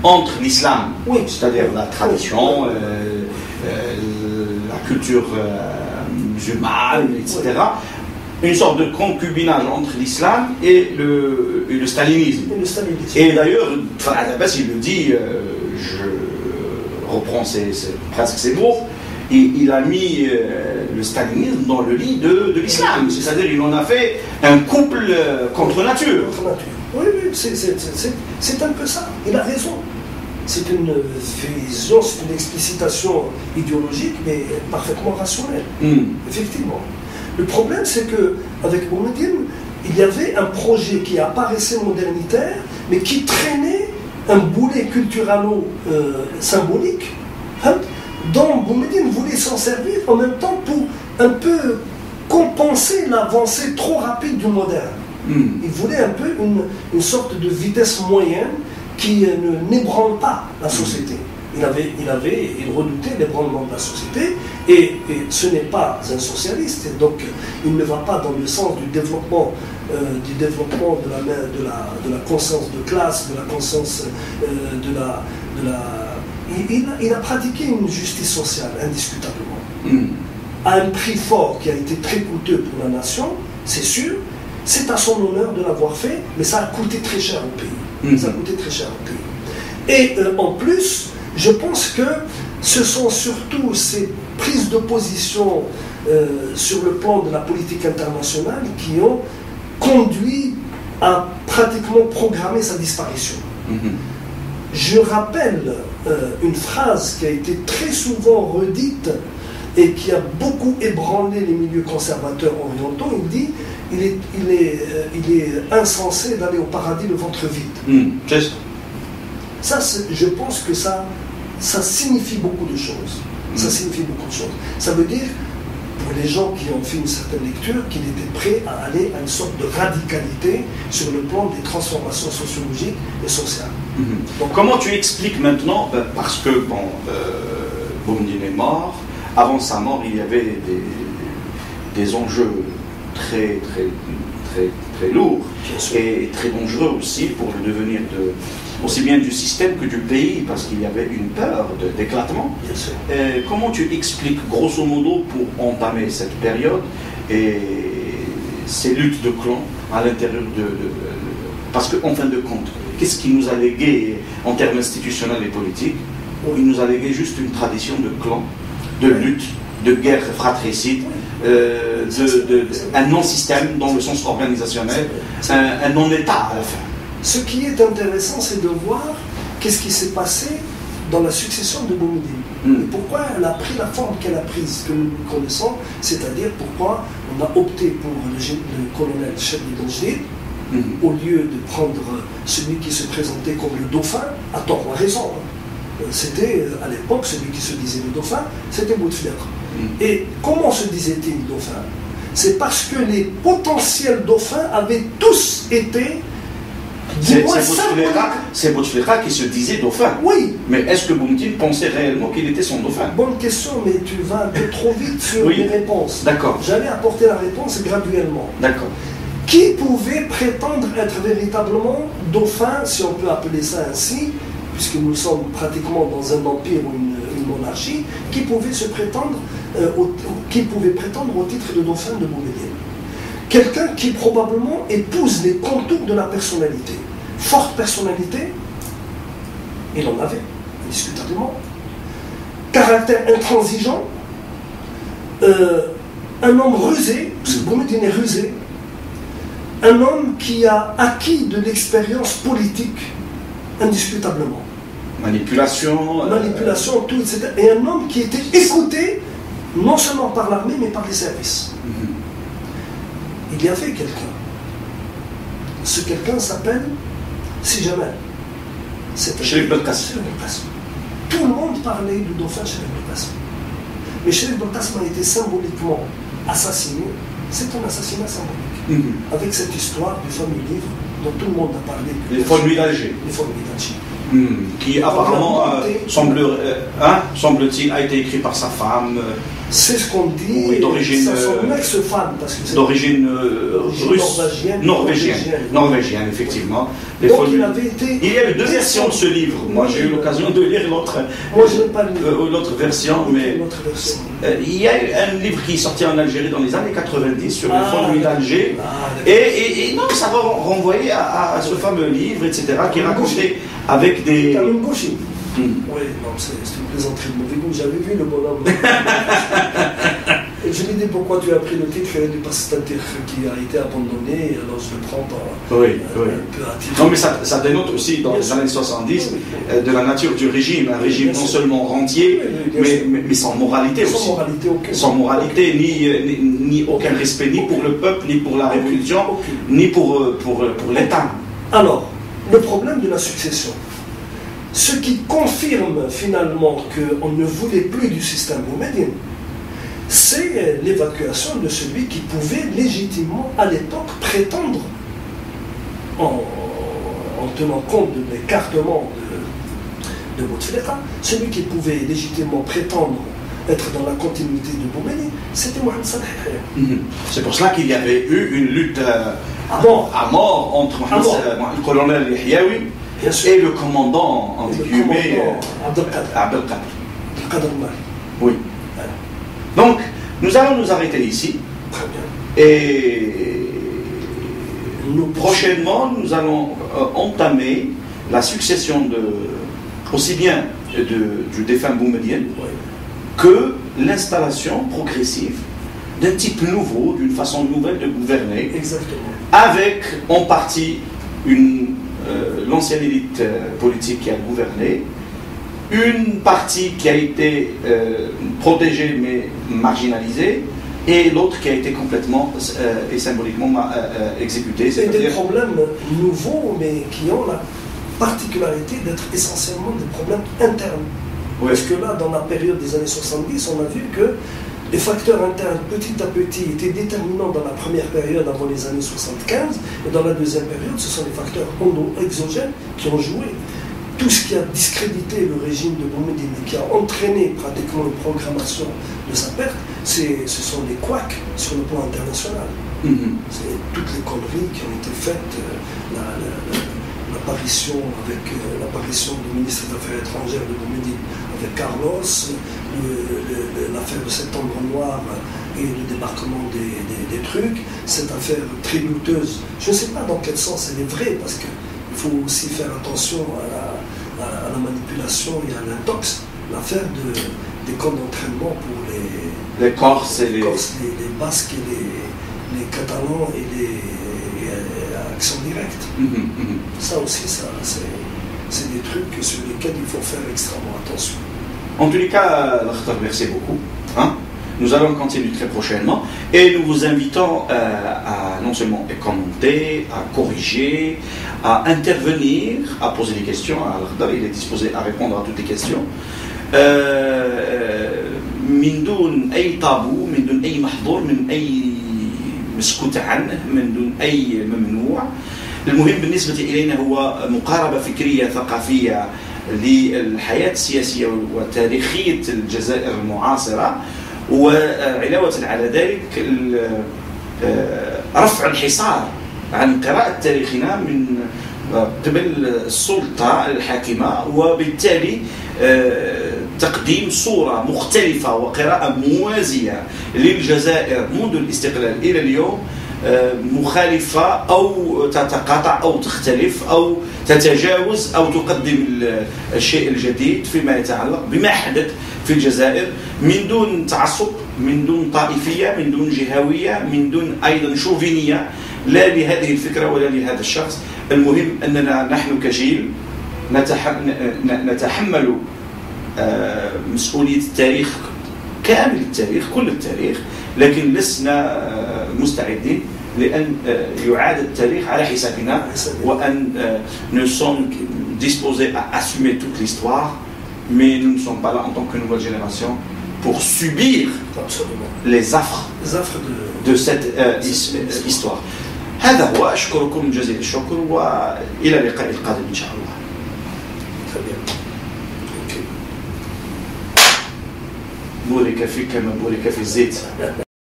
entre l'islam, oui, c'est-à-dire la tradition, la culture musulmane, etc. Une sorte de concubinage entre l'islam et le stalinisme. Et d'ailleurs, à la base, il le dit, je reprends presque ses mots, il a mis le stalinisme dans le lit de l'islam. C'est-à-dire qu'il en a fait un couple contre nature. Oui, c'est un peu ça. Il a raison. C'est une vision, c'est une explicitation idéologique, mais parfaitement rationnelle. Effectivement. Le problème, c'est qu'avec Boumediene, il y avait un projet qui apparaissait modernitaire, mais qui traînait un boulet culturalo-symbolique, dont Boumediene voulait s'en servir en même temps pour un peu compenser l'avancée trop rapide du moderne. Il voulait un peu une sorte de vitesse moyenne qui n'ébranle pas la société. Il redoutait l'ébranlement de la société, et ce n'est pas un socialiste, donc il ne va pas dans le sens du développement de la conscience de classe, de la conscience il a pratiqué une justice sociale, indiscutablement. À un prix fort qui a été très coûteux pour la nation, c'est sûr. C'est à son honneur de l'avoir fait, mais ça a coûté très cher au pays. Ça a coûté très cher au pays. Et en plus, je pense que ce sont surtout ces prises de position sur le plan de la politique internationale qui ont conduit à pratiquement programmer sa disparition. Je rappelle une phrase qui a été très souvent redite et qui a beaucoup ébranlé les milieux conservateurs orientaux. Il dit il est insensé d'aller au paradis le ventre vide. Ça, je pense que ça signifie beaucoup de choses. Ça signifie beaucoup de choses. Ça veut dire, pour les gens qui ont fait une certaine lecture, qu'il était prêt à aller à une sorte de radicalité sur le plan des transformations sociologiques et sociales. Donc, comment tu expliques maintenant, parce que Boumediene est mort, avant sa mort, il y avait des enjeux très lourds et très dangereux aussi pour le devenir aussi bien du système que du pays, parce qu'il y avait une peur d'éclatement. Comment tu expliques grosso modo pour entamer cette période et ces luttes de clans à l'intérieur parce qu'en fin de compte, qu'est-ce qui nous a légué en termes institutionnels et politiques? Il nous a légué juste une tradition de clans, de lutte, de guerre fratricide, un non-système dans le sens organisationnel, un non-État à la fin. Ce qui est intéressant, c'est de voir qu'est-ce qui s'est passé dans la succession de Boumediene. Et pourquoi elle a pris la forme qu'elle a prise, que nous connaissons, c'est-à-dire pourquoi on a opté pour le colonel chef d'Idangé, au lieu de prendre celui qui se présentait comme le dauphin, à tort ou à raison. C'était, à l'époque, celui qui se disait le dauphin, c'était Bouteflika. Et comment se disait-il dauphin? C'est parce que les potentiels dauphins avaient tous été... C'est Bouteflika qui se disait dauphin. Oui. Mais est-ce que Boumediene pensait réellement qu'il était son dauphin? Bonne question, mais tu vas un peu trop vite sur les réponses. D'accord. J'allais apporter la réponse graduellement. D'accord. Qui pouvait prétendre être véritablement dauphin, si on peut appeler ça ainsi, puisque nous sommes pratiquement dans un empire ou une monarchie, qui pouvait prétendre au titre de dauphin de Boumediene? Quelqu'un qui probablement épouse les contours de la personnalité. Forte personnalité, il en avait, indiscutablement. Caractère intransigeant, un homme rusé, parce que Boumediene est rusé, un homme qui a acquis de l'expérience politique, indiscutablement. Manipulation, tout, etc. Et un homme qui était écouté, non seulement par l'armée, mais par les services. Il y avait quelqu'un. Ce quelqu'un s'appelle Sijamel. Chérif Belkacem. Tout le monde parlait du dauphin Chérif Belkacem. Mais Chérif Belkacem a été symboliquement assassiné. C'est un assassinat symbolique. Avec cette histoire du fameux livre dont tout le monde a parlé. Les Folles d'Alger. Les Folles d'Alger. Qui apparemment, semble-t-il, a été écrit par sa femme. C'est ce qu'on dit, oui, d'origine, son ex-femme, parce que c'est d'origine russe, norvégienne, effectivement. Donc il y a eu deux versions de ce livre. Moi, j'ai eu l'occasion de lire l'autre. Moi, je n'ai pas lu l'autre version, mais il y a eu un livre qui est sorti en Algérie dans les années 90 sur les fonderies d'Alger. Et non, ça va renvoyer à ce fameux livre, etc., qui est raconté avec des... Oui, non, c'est une plaisanterie de mauvais goût. J'avais vu le bonhomme. Et je lui ai dit pourquoi tu as pris le titre du Pastatir qui a été abandonné, et alors je le prends par un peu à titre. Non, mais ça dénote aussi dans les années 70 de la nature du régime. Un régime non seulement rentier, mais sans moralité aussi. Sans moralité, ni aucun respect, ni pour le peuple, ni pour la révolution, ni pour l'État. Alors, le problème de la succession. Ce qui confirme finalement qu'on ne voulait plus du système boumediene, c'est l'évacuation de celui qui pouvait légitimement à l'époque prétendre, en tenant compte de l'écartement de Bouteflika, celui qui pouvait légitimement prétendre être dans la continuité de Boumediene, c'était Mohamed Salah Yahya. C'est pour cela qu'il y avait eu une lutte à mort entre le colonel Yahyaoui et le commandant, entre guillemets, Abdelkader. Oui. Donc, nous allons nous arrêter ici. Très bien. Et prochainement, nous allons entamer la succession aussi bien du défunt Boumediene que l'installation progressive d'un type nouveau, d'une façon nouvelle de gouverner. Exactement. Avec en partie l'ancienne élite politique qui a gouverné, une partie qui a été protégée mais marginalisée, et l'autre qui a été complètement et symboliquement exécutée. C'est des problèmes nouveaux, mais qui ont la particularité d'être essentiellement des problèmes internes. Oui. Parce que là, dans la période des années 70, on a vu que les facteurs internes, petit à petit, étaient déterminants dans la première période avant les années 75, et dans la deuxième période, ce sont les facteurs exogènes qui ont joué. Tout ce qui a discrédité le régime de Boumediene, qui a entraîné pratiquement une programmation de sa perte, ce sont les couacs sur le plan international. C'est toutes les conneries qui ont été faites, l'apparition du ministre des Affaires étrangères de Boumediene avec Carlos, l'affaire de Septembre Noir et le débarquement des trucs, cette affaire très douteuse. Je ne sais pas dans quel sens elle est vraie, parce qu'il faut aussi faire attention à la manipulation et à l'intox. L'affaire des camps d'entraînement pour les Corses et les Basques et les Catalans et les actions directes. Ça aussi, c'est des trucs sur lesquels il faut faire extrêmement attention. En tous les cas, merci beaucoup. Nous allons continuer très prochainement et nous vous invitons à non seulement commenter, à corriger, à intervenir, à poser des questions. Il est disposé à répondre à toutes les questions. من دون أي طابو، من دون أي محظور، من أي مسكوت عنه، من دون أي ممنوع. المهم بالنسبة إلينا هو مقاربة فكرية ثقافية للحياة السياسية وتاريخية الجزائر المعاصرة، وعلاوة على ذلك رفع الحصار عن قراءة تاريخنا من قبل السلطة الحاكمة، وبالتالي تقديم صورة مختلفة وقراءة موازية للجزائر منذ الاستقلال إلى اليوم، مخالفة أو تتقاطع أو تختلف أو تتجاوز أو تقدم الشيء الجديد فيما يتعلق بما حدث في الجزائر من دون تعصب، من دون طائفية، من دون جهوية، من دون أيضا شوفينية، لا لهذه الفكرة ولا لهذا الشخص. المهم أننا نحن كجيل نتحمل مسؤولية التاريخ، كامل التاريخ، كل التاريخ، لكن لسنا مستعدين لأن يعاد التاريخ على حسابنا، وأن nous sommes disposés à assumer toute l'histoire, mais nous ne sommes pas là en tant que nouvelle génération pour subir les affres de cette histoire. هذا هو. أشكركم جزيل الشكر، وإلى اللقاء القادم إن شاء الله. Très bien. Ok. بورك فيك كما بورك في الزيت.